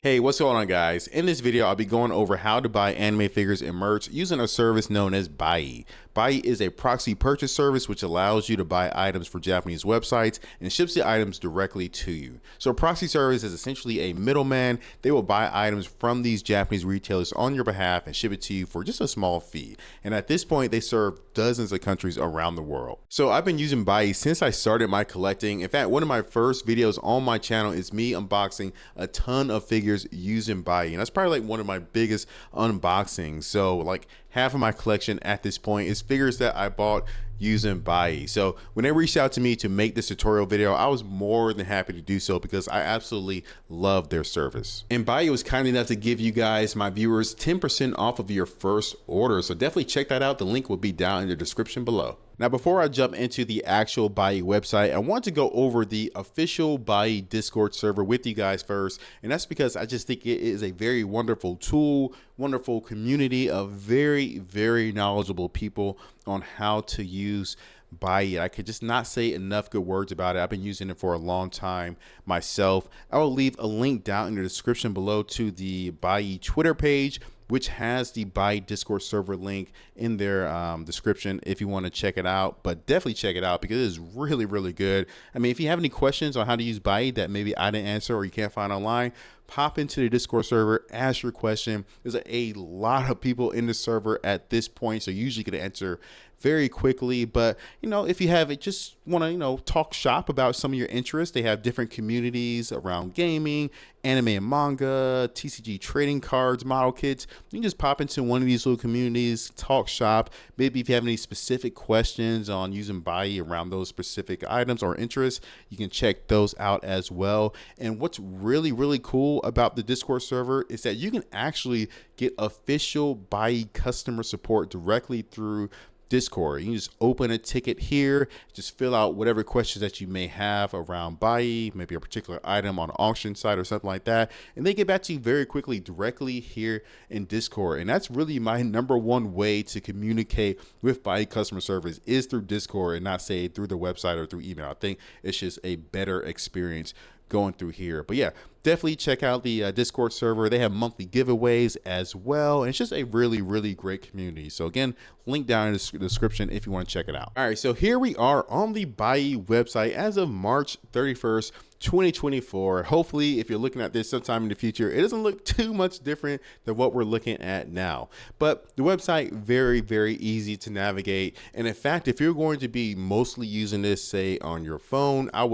Hey, what's going on, guys? In this video, I'll be going over how to buy anime figures and merch using a service known as Buyee. Buyee is a proxy purchase service which allows you to buy items for Japanese websites and ships the items directly to you. So a proxy service is essentially a middleman. They will buy items from these Japanese retailers on your behalf and ship it to you for just a small fee. And at this point, they serve dozens of countries around the world. So I've been using Buyee since I started my collecting. In fact, one of my first videos on my channel is me unboxing a ton of figures using Buyee, and that's probably like one of my biggest unboxings. So like half of my collection at this point is figures that I bought using Buyee. So when they reached out to me to make this tutorial video, I was more than happy to do so because I absolutely love their service. And Buyee was kind enough to give you guys, my viewers, 10% off of your first order. So definitely check that out. The link will be down in the description below. Now, before I jump into the actual Buyee website, I want to go over the official Buyee Discord server with you guys first. And that's because I just think it is a very wonderful tool, wonderful community of very, very knowledgeable people on how to use Buyee. I could just not say enough good words about it. I've been using it for a long time myself. I will leave a link down in the description below to the Buyee Twitter page, which has the Buyee Discord server link in their description if you want to check it out. But definitely check it out because it is really, really good. I mean, if you have any questions on how to use Buyee that maybe I didn't answer or you can't find online, pop into the Discord server, ask your question. There's a lot of people in the server at this point, so you usually get an answer very quickly. But you know, if you have it, just want to talk shop about some of your interests. They have different communities around gaming, anime and manga, TCG trading cards, model kits. You can just pop into one of these little communities, talk shop. Maybe if you have any specific questions on using Buyee around those specific items or interests, you can check those out as well. And what's really, really cool about the Discord server is that you can actually get official Buyee customer support directly through Discord. You can just open a ticket here, just fill out whatever questions that you may have around Buyee, maybe a particular item on an auction site or something like that, and they get back to you very quickly directly here in Discord. And that's really my #1 way to communicate with Buyee customer service is through Discord and not say through the website or through email. I think it's just a better experience going through here. But yeah, definitely check out the Discord server. They have monthly giveaways as well, and it's just a really, really great community. So again, link down in the description if you want to check it out. All right, so here we are on the Buyee website as of March 31st 2024. Hopefully, if you're looking at this sometime in the future, it doesn't look too much different than what we're looking at now. But the website, very, very easy to navigate. And in fact, if you're going to be mostly using this, say on your phone, I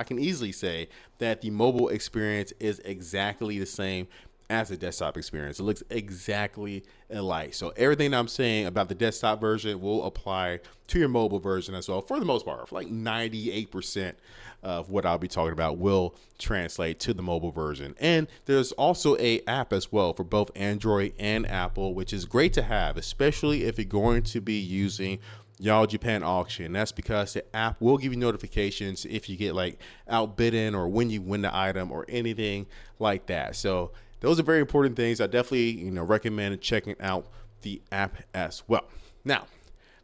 can easily say that the mobile experience is exactly the same as a desktop experience. It looks exactly alike. So everything I'm saying about the desktop version will apply to your mobile version as well. For the most part, like 98% of what I'll be talking about will translate to the mobile version. And there's also a app as well for both Android and Apple, which is great to have, especially if you're going to be using Yahoo Japan auction. That's because the app will give you notifications if you get like outbidden or when you win the item or anything like that. So those are very important things. I definitely recommend checking out the app as well. Now,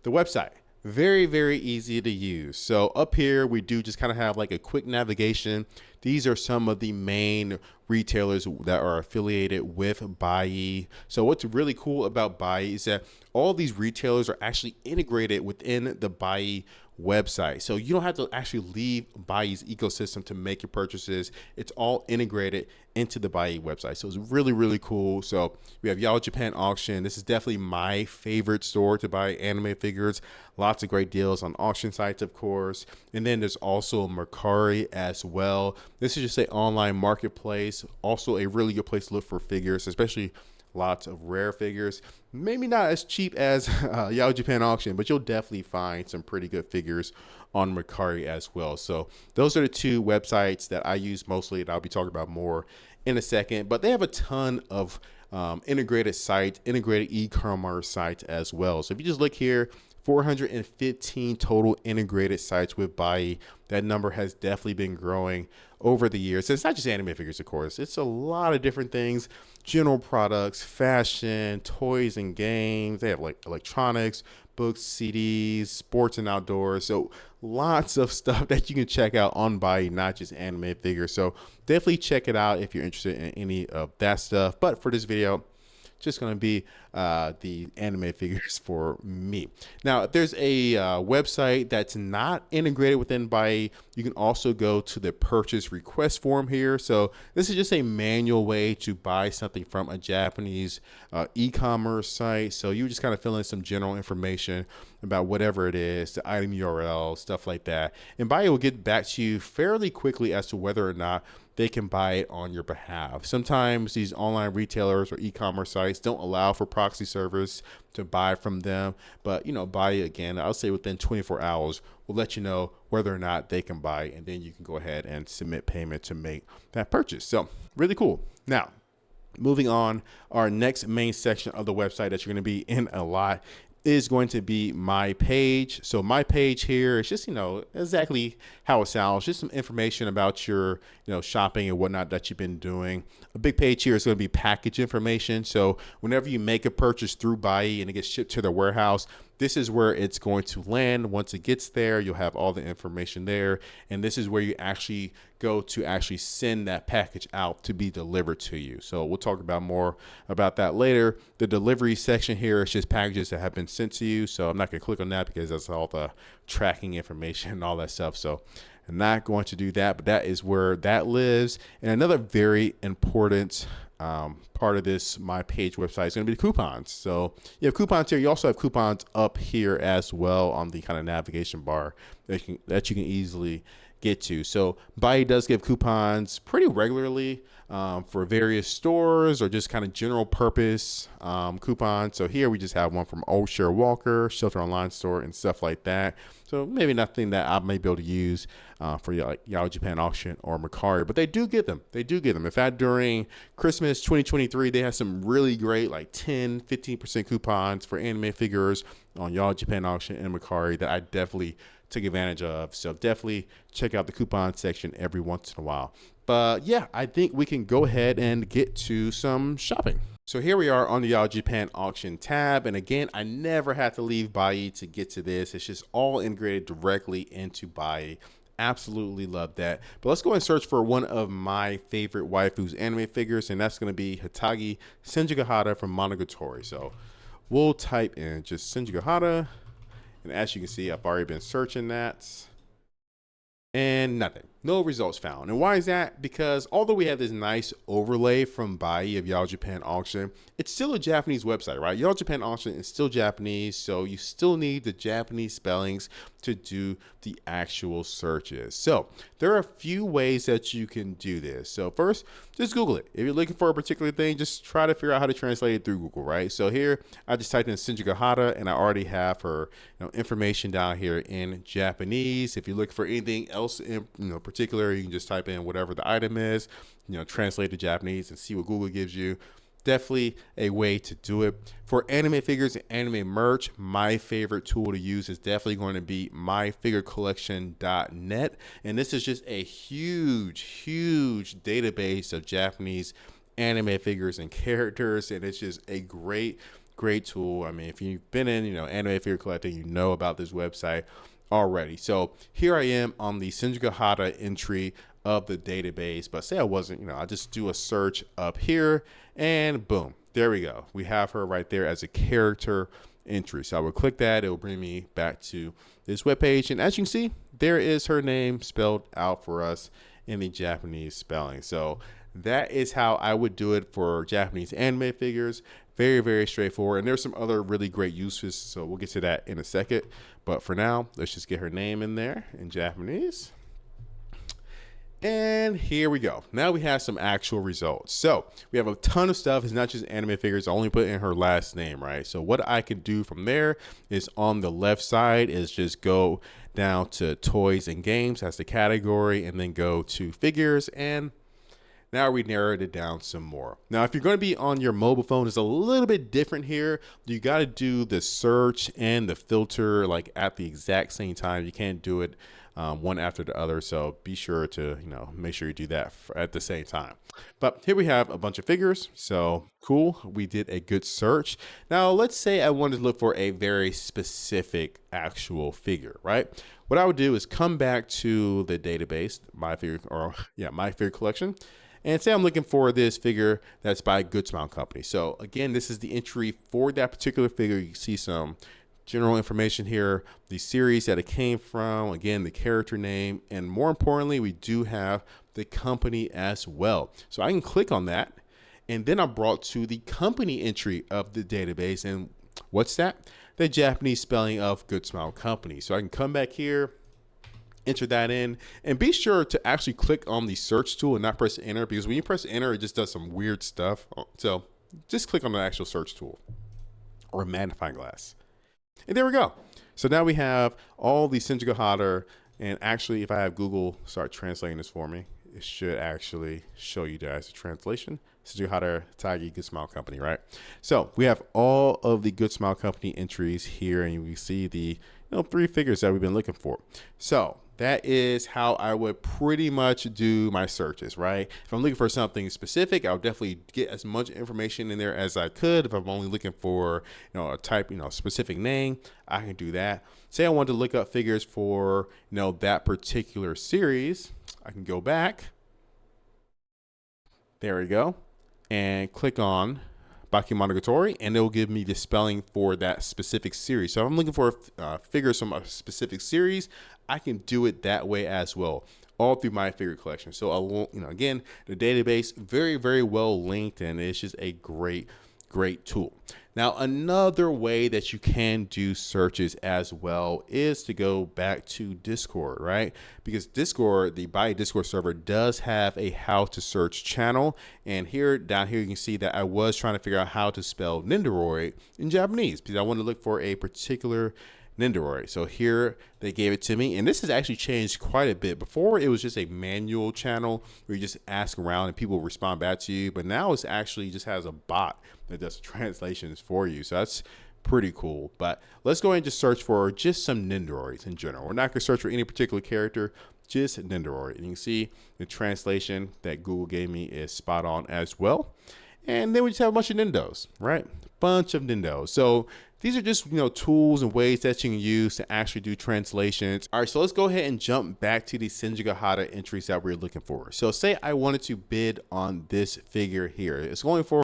the website, very, very easy to use. So up here, we do just kind of have like a quick navigation. These are some of the main retailers that are affiliated with Buyee. So what's really cool about Buyee is that all these retailers are actually integrated within the Buyee website. So you don't have to actually leave Buyee's ecosystem to make your purchases. It's all integrated into the Buyee website. So it's really, really cool. So we have Yahoo Japan auction. This is definitely my favorite store to buy anime figures. Lots of great deals on auction sites, of course. And then there's also Mercari as well. This is just an online marketplace. Also a really good place to look for figures, especially lots of rare figures. Maybe not as cheap as Yahoo Japan auction, but you'll definitely find some pretty good figures on Mercari as well. So those are the two websites that I use mostly, and I'll be talking about more in a second. But they have a ton of integrated sites, integrated e-commerce sites as well. So if you just look here 415 total integrated sites with Buyee. That number has definitely been growing over the years. So it's not just anime figures, of course. It's a lot of different things, general products, fashion, toys and games. They have like electronics, books, CDs, sports and outdoors. So lots of stuff that you can check out on Buyee, not just anime figures. So definitely check it out if you're interested in any of that stuff. But for this video, just going to be the anime figures for me. Now, if there's a website that's not integrated within Buyee, you can also go to the purchase request form here. So this is just a manual way to buy something from a Japanese e-commerce site. So you just kind of fill in some general information about whatever it is, the item URL, stuff like that. And Buyee will get back to you fairly quickly as to whether or not they can buy it on your behalf. Sometimes these online retailers or e-commerce sites don't allow for proxy servers to buy from them, but Buyee, again, I'll say within 24 hours, will let you know whether or not they can buy, and then you can go ahead and submit payment to make that purchase. So really cool. Now, moving on, our next main section of the website that you're going to be in a lot is going to be my page. So my page here is just, exactly how it sounds, just some information about your, shopping and whatnot that you've been doing. A big page here is going to be package information. So whenever you make a purchase through Buyee and it gets shipped to the warehouse, this is where it's going to land. Once it gets there, you'll have all the information there. And this is where you actually go to actually send that package out to be delivered to you. So we'll talk about more about that later. The delivery section here is just packages that have been sent to you. So I'm not going to click on that because that's all the tracking information and all that stuff. So I'm not going to do that, but that is where that lives. And another very important part of this my page website is going to be the coupons. So you have coupons here. You also have coupons up here as well on the kind of navigation bar that you can easily get to. So Buyee does give coupons pretty regularly for various stores or just kind of general purpose coupons. So here we just have one from Old Share Walker, Shelter Online Store, and stuff like that. So maybe nothing that I may be able to use for like Yahoo Japan Auction or Mercari, but they do get them. They do get them. In fact, during Christmas 2023, they had some really great like 10, 15% coupons for anime figures on Yahoo Japan Auction and Mercari that I definitely took advantage of. So definitely check out the coupon section every once in a while. But yeah, I think we can go ahead and get to some shopping. So here we are on the Yahoo Japan Auction tab. And again, I never had to leave Buyee to get to this. It's just all integrated directly into Buyee. Absolutely love that. But let's go and search for one of my favorite waifus anime figures, and that's going to be Hitagi Senjugahara from Monogatari. So we'll type in just Senjugahara. And as you can see, I've already been searching that and nothing, no results found. And why is that? Because although we have this nice overlay from Buyee of Yahoo Japan Auction, it's still a Japanese website, right? Yahoo Japan Auction is still Japanese, so you still need the Japanese spellings to do the actual searches. So there are a few ways that you can do this. So first, just Google it. If you're looking for a particular thing, just try to figure out how to translate it through Google, right? So here, I just typed in Senjugahara, and I already have her information down here in Japanese. If you're looking for anything else in particular, you can just type in whatever the item is, translate to Japanese and see what Google gives you. Definitely a way to do it. For anime figures and anime merch, my favorite tool to use is definitely going to be myfigurecollection.net. And this is just a huge database of Japanese anime figures and characters. And it's just a great tool. I mean, if you've been in, anime figure collecting, you know about this website already. So here I am on the Senjugahara entry of the database, but say I wasn't, I just do a search up here and boom, there we go. We have her right there as a character entry. So I would click that. It will bring me back to this webpage. And as you can see, there is her name spelled out for us in the Japanese spelling. So that is how I would do it for Japanese anime figures. Very straightforward. And there's some other really great uses. So we'll get to that in a second. But for now, let's just get her name in there in Japanese. And here we go. Now we have some actual results. So we have a ton of stuff. It's not just anime figures. I only put in her last name, right? So what I can do from there is on the left side is just go down to toys and games as the category and then go to figures. And Now we narrowed it down some more. Now, if you're going to be on your mobile phone, it's a little bit different here. You got to do the search and the filter like at the exact same time. You can't do it one after the other. So be sure to, make sure you do that at the same time. But here we have a bunch of figures. So cool. We did a good search. Now, let's say I wanted to look for a very specific actual figure, right? What I would do is come back to the database, my figure collection, and say I'm looking for this figure that's by Good Smile Company. So again, this is the entry for that particular figure. You can see some general information here, the series that it came from, again, the character name, and more importantly, we do have the company as well. So I can click on that, and then I'm brought to the company entry of the database. And what's that? The Japanese spelling of Good Smile Company. So I can come back here, enter that in, and be sure to actually click on the search tool and not press enter, because when you press enter, it just does some weird stuff. So just click on the actual search tool or magnifying glass. And there we go. So now we have all the Senjigahara, and actually if I have Google start translating this for me, it should actually show you guys the translation. Senjigahara Tagi Good Smile Company, right? So we have all of the Good Smile Company entries here, and we see the 3 figures that we've been looking for. So that is how I would pretty much do my searches, right? If I'm looking for something specific, I'll definitely get as much information in there as I could. If I'm only looking for, a type, specific name, I can do that. Say I want to look up figures for, that particular series, I can go back. There we go. And click on Bakemonogatari, and it will give me the spelling for that specific series. So if I'm looking for figures from a specific series, I can do it that way as well, all through my figure collection. So again, the database very, very well linked, and it's just a great tool. Now, another way that you can do searches as well is to go back to Discord, right? Because Discord, the Buyee Discord server, does have a how to search channel. And down here, you can see that I was trying to figure out how to spell Nendoroid in Japanese, because I want to look for a particular Nendoroid. So here they gave it to me, and this has actually changed quite a bit. Before, it was just a manual channel where you just ask around and people respond back to you, but now it's actually just has a bot that does translations for you. So that's pretty cool. But let's go ahead and just search for just some Nendoroids in general. We're not going to search for any particular character, just Nendoroid. And you can see the translation that Google gave me is spot on as well. And then we just have a bunch of Nendos, right? Bunch of Nendos. So these are just, tools and ways that you can use to actually do translations. All right, so let's go ahead and jump back to the Senjigahara entries that we're looking for. So say I wanted to bid on this figure here. It's going for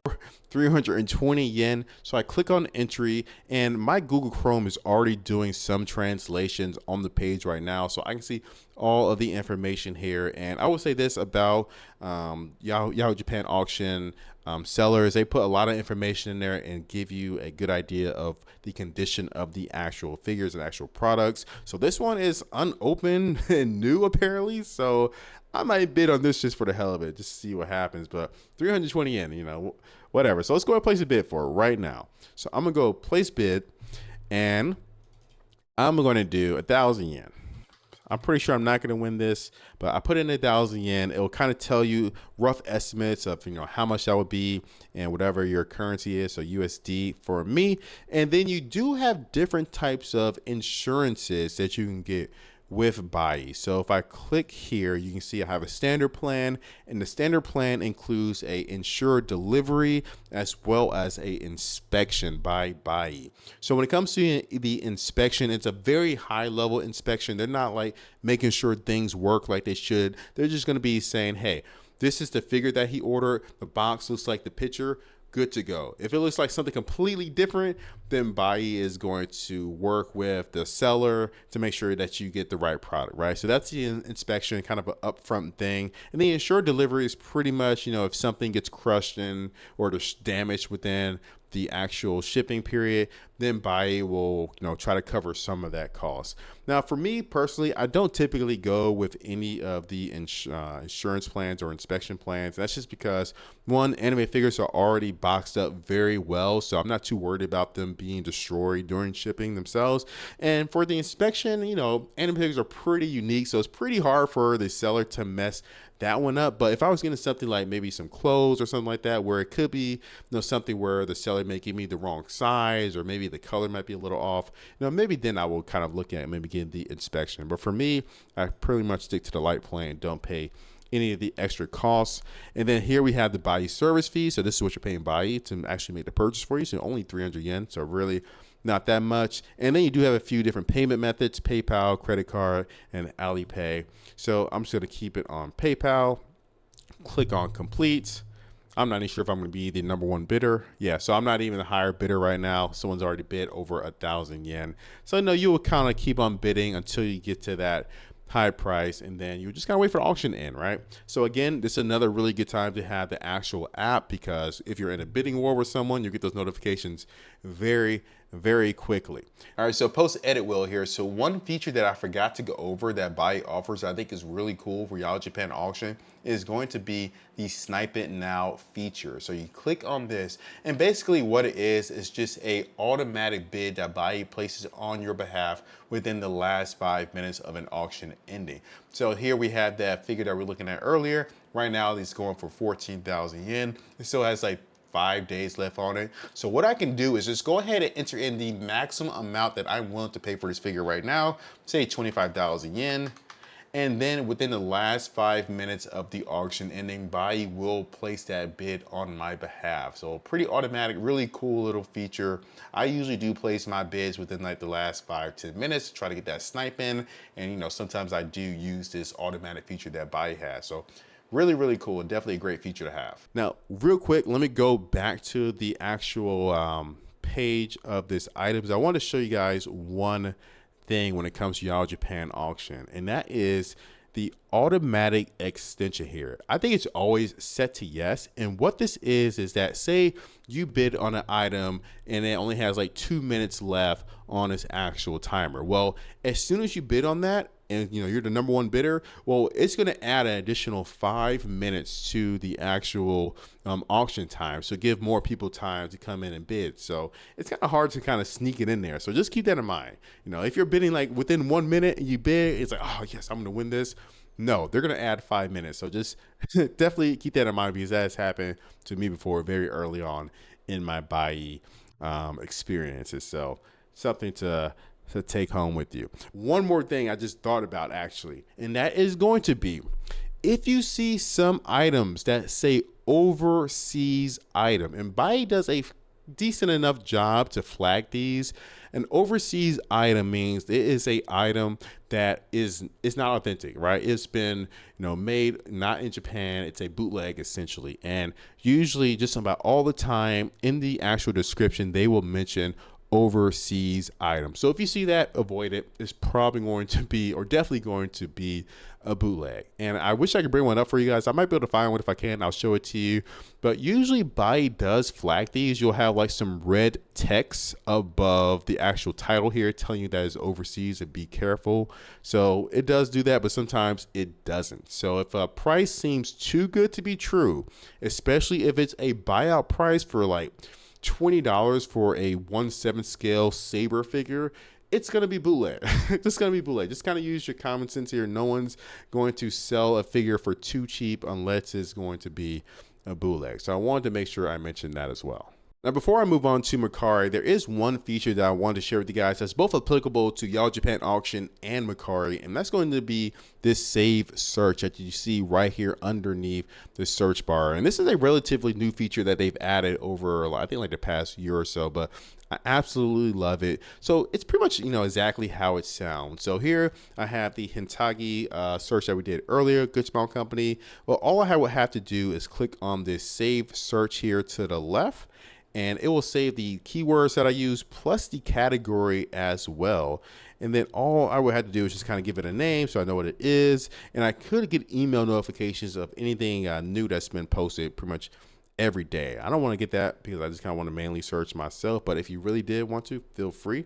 320 yen. So I click on entry, and my Google Chrome is already doing some translations on the page right now. So I can see all of the information here. And I will say this about Yahoo Japan auction sellers. They put a lot of information in there and give you a good idea of the condition of the actual figures and actual products. So this one is unopened and new apparently. So I might bid on this just for the hell of it, just to see what happens. But 320 yen, whatever. So let's go ahead and place a bid for it right now. So I'm gonna go place bid, and I'm going to do 1,000 yen. I'm pretty sure I'm not going to win this, but I put in 1,000 yen. It will kind of tell you rough estimates of, how much that would be and whatever your currency is. So USD for me. And then you do have different types of insurances that you can get with Buyee. So if I click here, you can see I have a standard plan, and the standard plan includes a insured delivery as well as a inspection by Buyee. So when it comes to the inspection, it's a very high level inspection. They're not like making sure things work like they should. They're just going to be saying, hey, this is the figure that he ordered. The box looks like the picture. Good to go. If it looks like something completely different, then Buyee is going to work with the seller to make sure that you get the right product, right? So that's the inspection, kind of an upfront thing. And the insured delivery is pretty much, if something gets crushed in or there's damage within the actual shipping period, then Buyee will, try to cover some of that cost. Now, for me personally, I don't typically go with any of the insurance plans or inspection plans. That's just because, one, anime figures are already boxed up very well, so I'm not too worried about them being destroyed during shipping themselves. And for the inspection, anime figures are pretty unique, so it's pretty hard for the seller to mess that one up. But if I was getting something like maybe some clothes or something like that, where it could be, something where the seller may give me the wrong size, or maybe the color might be a little off, maybe then I will kind of look at maybe getting the inspection. But for me, I pretty much stick to the light plan, don't pay any of the extra costs. And then here we have the Buyee service fee. So this is what you're paying Buyee to actually make the purchase for you. So only 300 yen. So really not that much. And then you do have a few different payment methods: PayPal, credit card, and Alipay. So I'm just going to keep it on PayPal. Click on complete. I'm not even sure if I'm going to be the number one bidder. Yeah, so I'm not even the higher bidder right now. Someone's already bid over 1,000 yen. So no, you will kind of keep on bidding until you get to that high price, and then you just gotta wait for the auction to end, right? So again, this is another really good time to have the actual app, because if you're in a bidding war with someone, you get those notifications very quickly. All right, so post edit wheel here. So one feature that I forgot to go over that Buyee offers, I think is really cool for Yahoo Japan auction, is going to be the Snipe It Now feature. So you click on this, and basically what it is just a automatic bid that Buyee places on your behalf within the last 5 minutes of an auction ending. So here we have that figure that we're looking at earlier. Right now it's going for 14,000 yen. It still has like 5 days left on it. So what I can do is just go ahead and enter in the maximum amount that I'm willing to pay for this figure right now, say 25,000 yen. And then within the last 5 minutes of the auction ending, Buyee will place that bid on my behalf. So pretty automatic, really cool little feature. I usually do place my bids within like the last 5-10 minutes to try to get that snipe in. And sometimes I do use this automatic feature that Buyee has. So really cool, and definitely a great feature to have. Now, real quick, let me go back to the actual page of this items. I want to show you guys one thing when it comes to Yahoo Japan auction, and that is the automatic extension here. I think it's always set to yes. And what this is that, say you bid on an item and it only has like 2 minutes left on its actual timer. Well, as soon as you bid on that, and you're the number one bidder, well, it's going to add an additional 5 minutes to the actual auction time. So give more people time to come in and bid. So it's kind of hard to kind of sneak it in there. So just keep that in mind. If you're bidding like within 1 minute and you bid, it's like, oh yes, I'm going to win this. No, they're going to add 5 minutes. So just definitely keep that in mind, because that has happened to me before very early on in my Buyee experiences. So something to take home with you. One more thing I just thought about actually, and that is going to be, if you see some items that say overseas item, and Buyee does a decent enough job to flag these. An overseas item means it is a item that is not authentic, right? It's been made not in Japan. It's a bootleg essentially, and usually just about all the time in the actual description they will mention overseas item. So if you see that, avoid it. It's probably going to be, or definitely going to be, a bootleg. And I wish I could bring one up for you guys. I might be able to find one. If I can, I'll show it to you. But usually Buyee does flag these. You'll have like some red text above the actual title here telling you that it's overseas and be careful. So it does do that, but sometimes it doesn't. So if a price seems too good to be true, especially if it's a buyout price for like $20 for a 1/7 scale saber figure, it's going to be bootleg. It's going to be bootleg. Just kind of use your common sense here. No one's going to sell a figure for too cheap unless it's going to be a bootleg. So I wanted to make sure I mentioned that as well. Now, before I move on to Mercari, there is one feature that I wanted to share with you guys that's both applicable to Yahoo Japan Auction and Mercari, and that's going to be this save search that you see right here underneath the search bar. And this is a relatively new feature that they've added over, I think, like the past year or so, but I absolutely love it. So it's pretty much, exactly how it sounds. So here I have the Hentagi search that we did earlier, Good Small Company. Well, all I would have to do is click on this save search here to the left, and it will save the keywords that I use plus the category as well. And then all I would have to do is just kind of give it a name so I know what it is. And I could get email notifications of anything new that's been posted pretty much every day. I don't want to get that because I just kind of want to mainly search myself. But if you really did want to, feel free.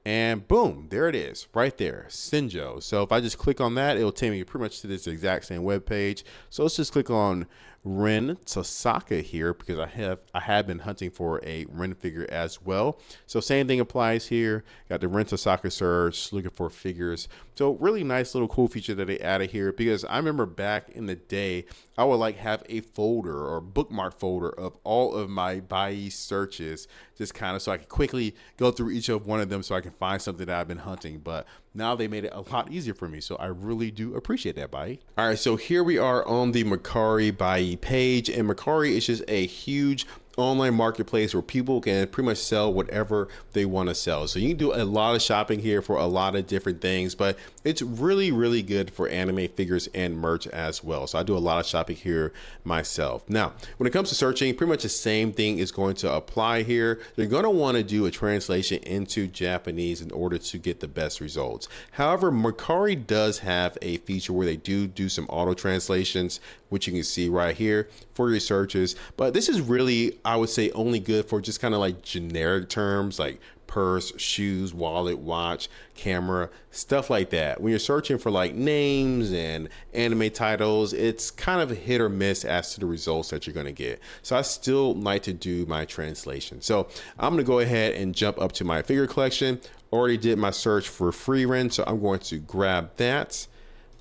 And boom, there it is right there, Senjo. So if I just click on that, it'll take me pretty much to this exact same web page. So let's just click on Ren Tasaka here because I have been hunting for a Ren figure as well. So same thing applies here. Got the Ren Tasaka search, looking for figures. So really nice little cool feature that they added here, because I remember back in the day, I would like have a folder or bookmark folder of all of my Buyee searches, just kind of so I can quickly go through each of one of them so I can find something that I've been hunting. But now they made it a lot easier for me, so I really do appreciate that, Buyee. All right, so here we are on the Mercari Buyee page, and Mercari is just a huge online marketplace where people can pretty much sell whatever they want to sell. So you can do a lot of shopping here for a lot of different things, but it's really good for anime figures and merch as well. So I do a lot of shopping here myself. Now, when it comes to searching, pretty much the same thing is going to apply here. You're going to want to do a translation into Japanese in order to get the best results. However, Mercari does have a feature where they do some auto translations, which you can see right here for your searches. But this is really, I would say, only good for just kind of like generic terms like purse, shoes, wallet, watch, camera, stuff like that. When you're searching for like names and anime titles, it's kind of a hit or miss as to the results that you're going to get. So I still like to do my translation. So I'm going to go ahead and jump up to my figure collection. Already did my search for free Ren, so I'm going to grab that,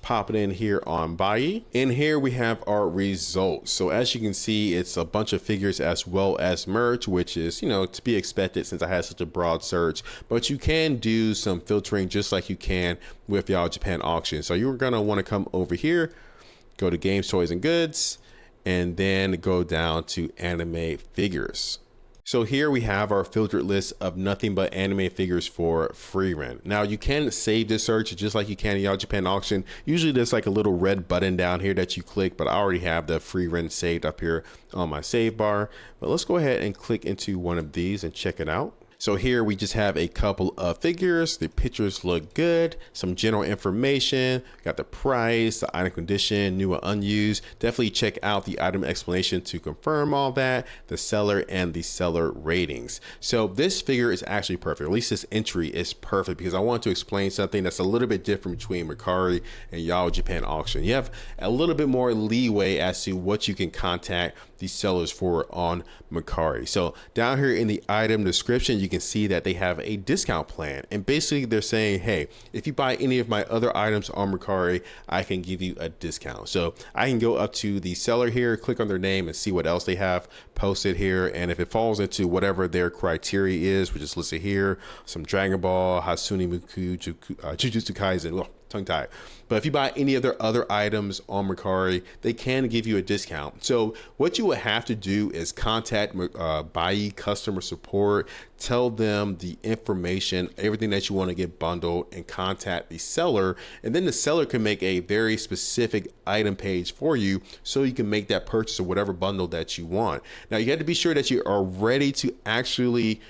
pop it in here on Buyee. In here we have our results. So as you can see, it's a bunch of figures as well as merch, which is, you know, to be expected since I had such a broad search. But you can do some filtering just like you can with Yahoo Japan Auction. So you're gonna want to come over here, go to Games, Toys, and Goods, and then go down to Anime Figures. So here we have our filtered list of nothing but anime figures for free rent. Now you can save this search just like you can in Yahoo Japan Auction. Usually there's like a little red button down here that you click, but I already have the free rent saved up here on my save bar. But let's go ahead and click into one of these and check it out. So here we just have a couple of figures. The pictures look good. Some general information. Got the price, the item condition, new or unused. Definitely check out the item explanation to confirm all that. The seller and the seller ratings. So this figure is actually perfect. At least this entry is perfect because I want to explain something that's a little bit different between Mercari and Yahoo Japan Auction. You have a little bit more leeway as to what you can contact these sellers for on Mercari. So down here in the item description, you can see that they have a discount plan, and basically they're saying, hey, if you buy any of my other items on Mercari, I can give you a discount. So I can go up to the seller here, click on their name and see what else they have posted here, and if it falls into whatever their criteria is, which is listed here, some Dragon Ball, Hatsune Miku, Jujutsu Kaisen, tongue tied. But if you buy any of their other items on Mercari, they can give you a discount. So what you would have to do is contact Buyee customer support, tell them the information, everything that you want to get bundled, and contact the seller. And then the seller can make a very specific item page for you so you can make that purchase of whatever bundle that you want. Now you have to be sure that you are ready to actually,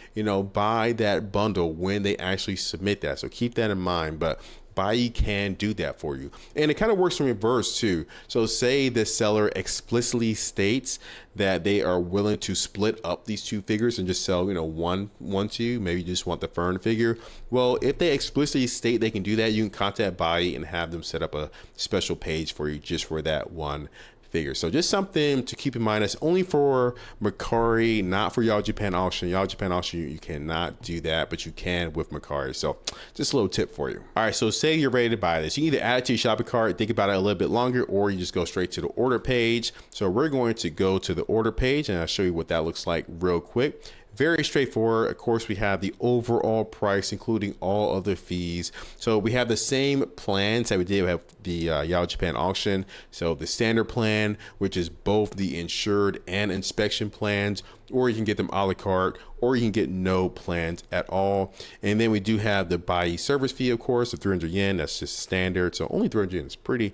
buy that bundle when they actually submit that. So keep that in mind. But Buyee can do that for you, and it kind of works in reverse too. So say the seller explicitly states that they are willing to split up these two figures and just sell, one to you. Maybe you just want the Fern figure. Well, if they explicitly state they can do that, you can contact Buyee and have them set up a special page for you just for that one figure. So just something to keep in mind. That's only for Mercari, not for Yahoo Japan Auction. Yahoo Japan Auction, you cannot do that, but you can with Mercari. So just a little tip for you. All right, so say you're ready to buy this. You can either add it to your shopping cart, think about it a little bit longer, or you just go straight to the order page. So we're going to go to the order page, and I'll show you what that looks like real quick. Very straightforward. Of course, we have the overall price, including all other fees. So we have the same plans that we did. We have the Yahoo Japan Auction. So the standard plan, which is both the insured and inspection plans, or you can get them a la carte, or you can get no plans at all. And then we do have the Buyee service fee, of course, the 300 yen. That's just standard. So only 300 yen is pretty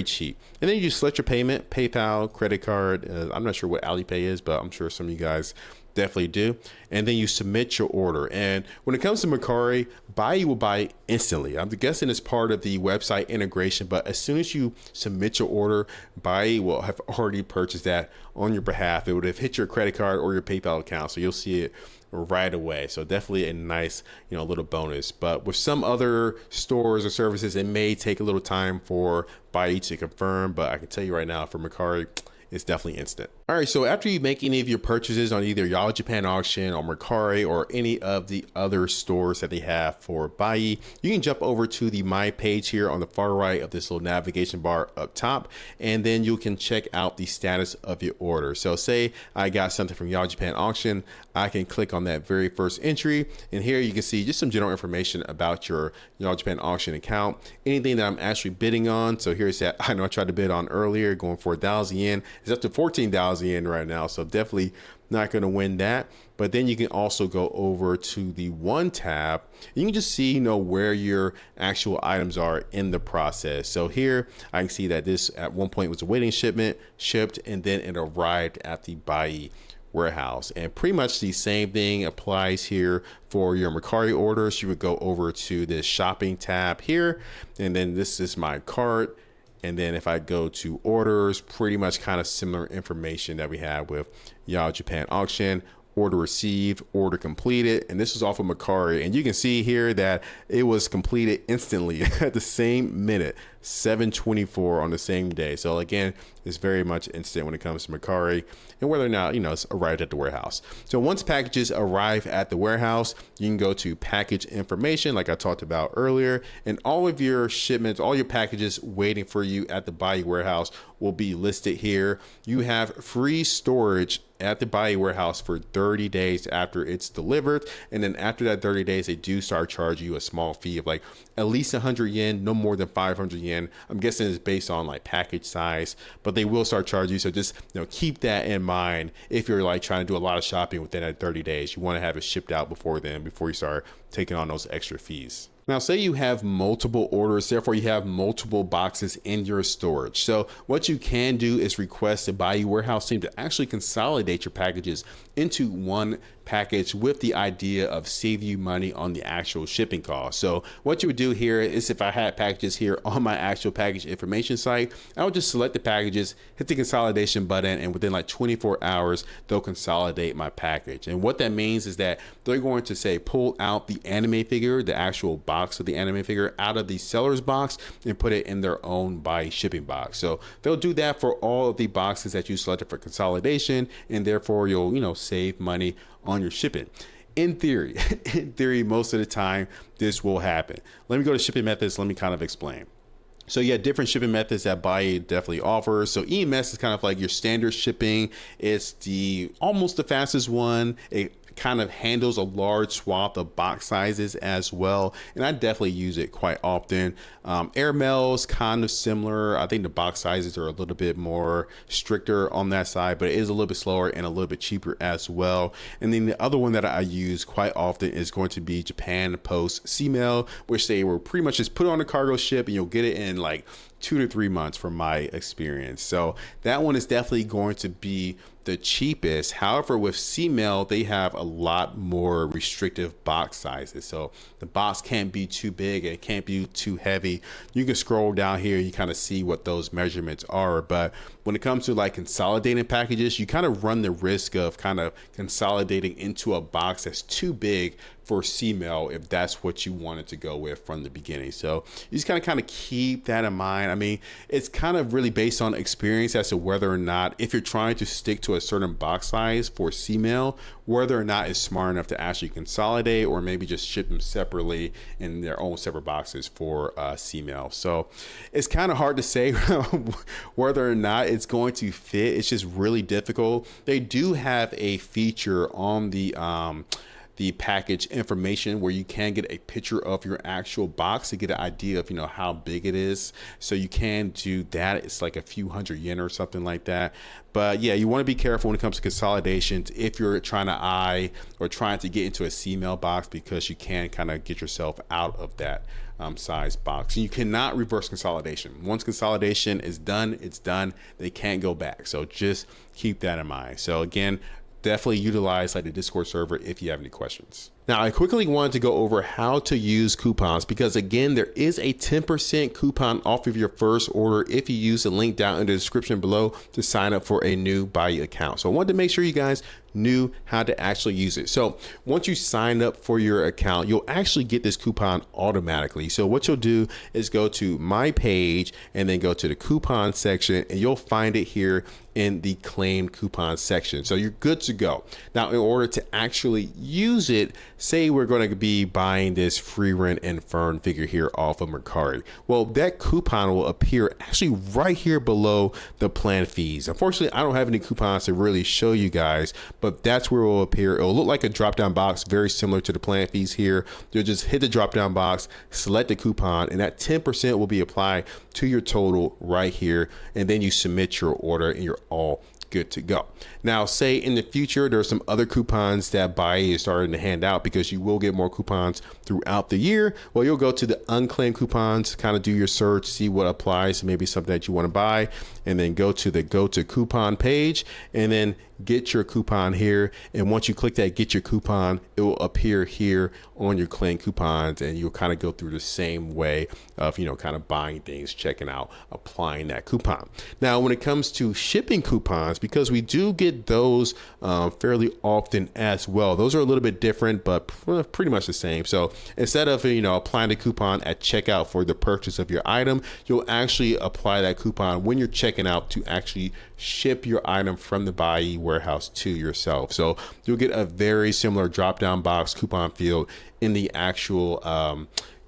cheap. And then you just select your payment, PayPal, credit card. I'm not sure what Alipay is, but I'm sure some of you guys definitely do. And then you submit your order. And when it comes to Mercari, Buyee will buy instantly. I'm guessing it's part of the website integration, but as soon as you submit your order, Buyee will have already purchased that on your behalf. It would have hit your credit card or your PayPal account, so you'll see it right away. So definitely a nice, little bonus. But with some other stores or services, it may take a little time for Buyee to confirm, but I can tell you right now, for Mercari, it's definitely instant. All right, so after you make any of your purchases on either Yahoo Japan Auction or Mercari or any of the other stores that they have for Buyee, you can jump over to the My page here on the far right of this little navigation bar up top, and then you can check out the status of your order. So say I got something from Yahoo Japan Auction, I can click on that very first entry, and here you can see just some general information about your Yahoo Japan Auction account, anything that I'm actually bidding on. So here's that I know I tried to bid on earlier, going for 1,000 yen. It's up to 14,000 yen right now, so definitely not going to win that. But then you can also go over to the one tab. You can just see, where your actual items are in the process. So here I can see that this at one point was a waiting shipment, shipped, and then it arrived at the Buyee warehouse. And pretty much the same thing applies here for your Mercari orders. You would go over to this shopping tab here, and then this is my cart. And then if I go to orders, pretty much kind of similar information that we have with Yahoo Japan Auction. Order received, order completed, and this is off of Mercari, and you can see here that it was completed instantly at the same minute, 7:24 on the same day. So again, it's very much instant when it comes to Mercari and whether or not it's arrived at the warehouse. So once packages arrive at the warehouse, you can go to package information like I talked about earlier, and all of your shipments, all your packages waiting for you at the Buyee warehouse will be listed here. You have free storage at the Buyee warehouse for 30 days after it's delivered, and then after that 30 days they do start charging you a small fee of like at least 100 yen, no more than 500 yen. I'm guessing it's based on like package size, but they will start charging you. So just keep that in mind if you're like trying to do a lot of shopping within that 30 days. You want to have it shipped out before then, before you start taking on those extra fees. Now, say you have multiple orders, therefore you have multiple boxes in your storage. So what you can do is request the Buyee warehouse team to actually consolidate your packages into one package with the idea of save you money on the actual shipping cost. So what you would do here is, if I had packages here on my actual package information site, I would just select the packages, hit the consolidation button, and within like 24 hours, they'll consolidate my package. And what that means is that they're going to say, pull out the anime figure, the actual box of the anime figure out of the seller's box and put it in their own Buyee shipping box. So they'll do that for all of the boxes that you selected for consolidation, and therefore you'll, save money on your shipping. In theory, most of the time this will happen. Let me go to shipping methods. Let me kind of explain. So yeah, different shipping methods that Buyee definitely offers. So EMS is kind of like your standard shipping. It's almost the fastest one. It kind of handles a large swath of box sizes as well, and I definitely use it quite often. Airmail is kind of similar. I think the box sizes are a little bit more stricter on that side, but it is a little bit slower and a little bit cheaper as well. And then the other one that I use quite often is going to be Japan Post C-Mail, which they will pretty much just put on a cargo ship and you'll get it in like 2 to 3 months from my experience. So that one is definitely going to be the cheapest. However, with C-Mail, they have a lot more restrictive box sizes. So the box can't be too big and it can't be too heavy. You can scroll down here, you kind of see what those measurements are. But when it comes to like consolidating packages, you kind of run the risk of kind of consolidating into a box that's too big for C-Mail if that's what you wanted to go with from the beginning. So you just kind of keep that in mind. I mean, it's kind of really based on experience as to whether or not, if you're trying to stick to a certain box size for C-Mail, whether or not it's smart enough to actually consolidate or maybe just ship them separately in their own separate boxes for C-Mail. So it's kind of hard to say whether or not it's going to fit. It's just really difficult. They do have a feature on the package information where you can get a picture of your actual box to get an idea of how big it is. So you can do that. It's like a few hundred yen or something like that. But yeah, you want to be careful when it comes to consolidations if you're trying to trying to get into a C-Mail box, because you can kind of get yourself out of that size box. And you cannot reverse consolidation. Once consolidation is done, it's done. They can't go back. So just keep that in mind. So again, definitely utilize like the Discord server if you have any questions. Now, I quickly wanted to go over how to use coupons, because again, there is a 10% coupon off of your first order if you use the link down in the description below to sign up for a new Buyee account. So I wanted to make sure you guys knew how to actually use it. So once you sign up for your account, you'll actually get this coupon automatically. So what you'll do is go to my page and then go to the coupon section, and you'll find it here in the claim coupon section. So you're good to go. Now, in order to actually use it, say we're going to be buying this free rent and fern figure here off of Mercari. Well, that coupon will appear actually right here below the plan fees. Unfortunately, I don't have any coupons to really show you guys, but that's where it will appear. It'll look like a drop down box, very similar to the plan fees here. You'll just hit the drop down box, select the coupon, and that 10% will be applied to your total right here. And then you submit your order and you're all good to go. Now, say in the future, there's some other coupons that Buyee is starting to hand out, because you will get more coupons throughout the year. Well, you'll go to the unclaimed coupons, kind of do your search, see what applies, maybe something that you want to buy, and then go to the go to coupon page and then get your coupon here. And once you click that get your coupon, it will appear here on your claim coupons, and you'll kind of go through the same way of, you know, kind of buying things, checking out, applying that coupon. Now, when it comes to shipping coupons, because we do get those fairly often as well, those are a little bit different, but pretty much the same. So instead of, you know, applying the coupon at checkout for the purchase of your item, you'll actually apply that coupon when you're checking out to actually ship your item from the Buyee warehouse to yourself. So you'll get a very similar drop down box coupon field in the actual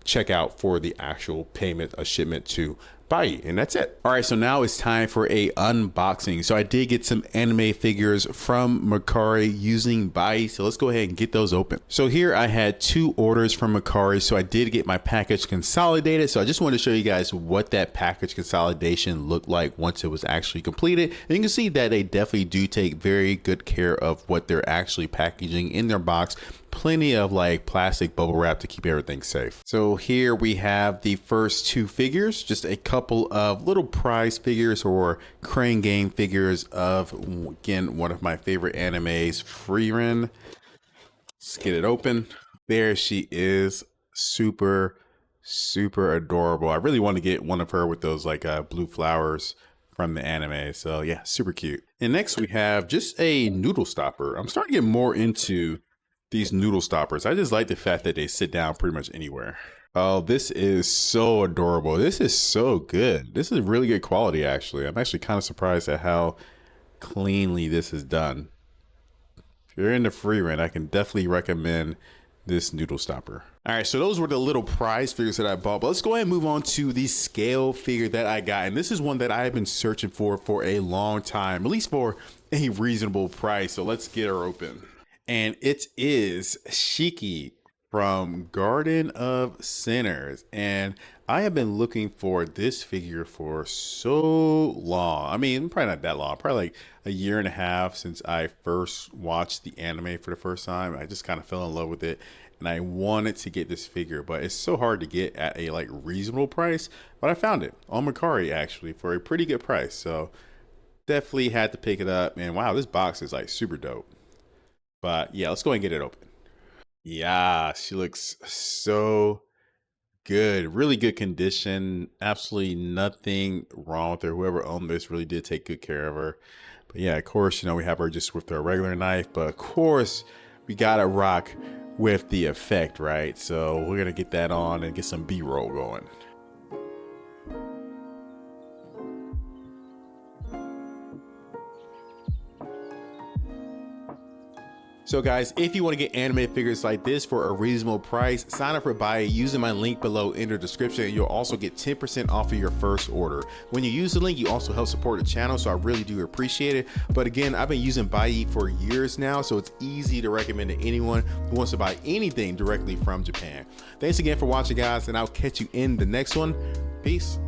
checkout for the actual payment of shipment to Buyee, and that's it. All right, so now it's time for a unboxing. So I did get some anime figures from Mercari using Buyee, so let's go ahead and get those open. So here I had 2 orders from Mercari, so I did get my package consolidated. So I just wanted to show you guys what that package consolidation looked like once it was actually completed. And you can see that they definitely do take very good care of what they're actually packaging in their box. Plenty of like plastic bubble wrap to keep everything safe. So here we have the first 2 figures, just a couple of little prize figures or crane game figures of, again, one of my favorite animes, Frieren. Let's get it open. There she is, super adorable. I really want to get one of her with those like blue flowers from the anime. So yeah, super cute. And next we have just a noodle stopper. I'm starting to get more into these noodle stoppers. I just like the fact that they sit down pretty much anywhere. Oh, this is so adorable. This is so good. This is really good quality, actually. I'm actually kind of surprised at how cleanly this is done. If you're into free rent, I can definitely recommend this noodle stopper. All right, so those were the little prize figures that I bought, but let's go ahead and move on to the scale figure that I got. And this is one that I've been searching for a long time, at least for a reasonable price. So let's get her open. And it is Shiki from Garden of Sinners. And I have been looking for this figure for so long. I mean, probably not that long, probably like a year and a half since I first watched the anime for the first time. I just kind of fell in love with it, and I wanted to get this figure, but it's so hard to get at a like reasonable price. But I found it on Mercari actually for a pretty good price. So definitely had to pick it up. And wow, this box is like super dope. But yeah, let's go ahead and get it open. Yeah, she looks so good. Really good condition. Absolutely nothing wrong with her. Whoever owned this really did take good care of her. But yeah, of course, you know, we have her just with her regular knife. But of course, we got to rock with the effect, right? So we're going to get that on and get some B-roll going. So guys, if you want to get anime figures like this for a reasonable price, sign up for Buyee using my link below in the description, and you'll also get 10% off of your first order. When you use the link, you also help support the channel, so I really do appreciate it. But again, I've been using Buyee for years now, so it's easy to recommend to anyone who wants to buy anything directly from Japan. Thanks again for watching, guys, and I'll catch you in the next one. Peace.